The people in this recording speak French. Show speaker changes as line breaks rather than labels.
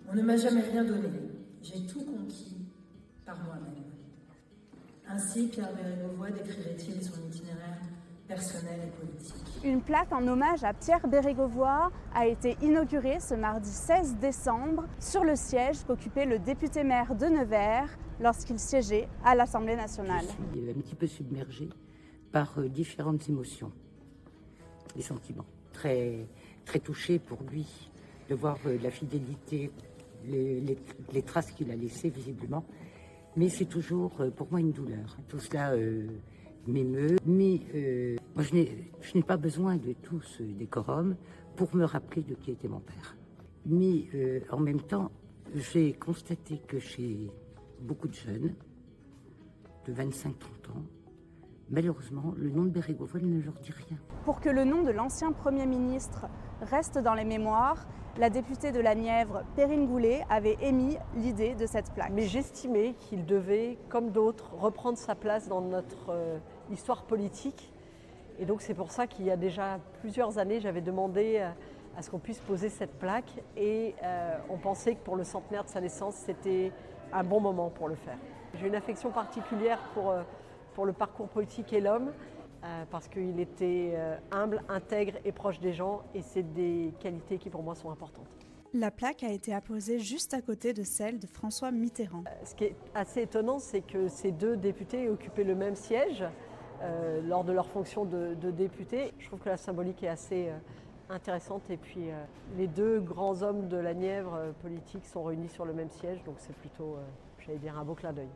On ne m'a jamais rien donné. J'ai tout conquis par moi-même. Ainsi, Pierre Bérégovoy décrirait-il son itinéraire personnel et politique.
Une plaque en hommage à Pierre Bérégovoy a été inaugurée ce mardi 16 décembre sur le siège qu'occupait le député-maire de Nevers lorsqu'il siégeait à l'Assemblée nationale.
Je suis un petit peu submergée par différentes émotions, des sentiments. Très touchée pour lui de voir la fidélité, les traces qu'il a laissées visiblement. Mais c'est toujours pour moi une douleur. Tout cela m'émeut. Mais moi, je n'ai pas besoin de tout ce décorum pour me rappeler de qui était mon père. Mais en même temps, j'ai constaté que chez beaucoup de jeunes, de 25-30 ans, malheureusement, le nom de Bérégovoy ne leur dit rien.
Pour que le nom de l'ancien Premier ministre reste dans les mémoires, la députée de la Nièvre, Perrine Goulet, avait émis l'idée de cette plaque.
Mais j'estimais qu'il devait, comme d'autres, reprendre sa place dans notre histoire politique. Et donc c'est pour ça qu'il y a déjà plusieurs années, j'avais demandé à ce qu'on puisse poser cette plaque. Et on pensait que pour le centenaire de sa naissance, c'était un bon moment pour le faire. J'ai une affection particulière pour le parcours politique et l'homme, parce qu'il était humble, intègre et proche des gens, et c'est des qualités qui pour moi sont importantes.
La plaque a été apposée juste à côté de celle de François Mitterrand.
Ce qui est assez étonnant, c'est que ces deux députés occupaient le même siège lors de leur fonction de député. Je trouve que la symbolique est assez intéressante, et puis les deux grands hommes de la Nièvre politique sont réunis sur le même siège, donc c'est plutôt, j'allais dire, un beau clin d'œil.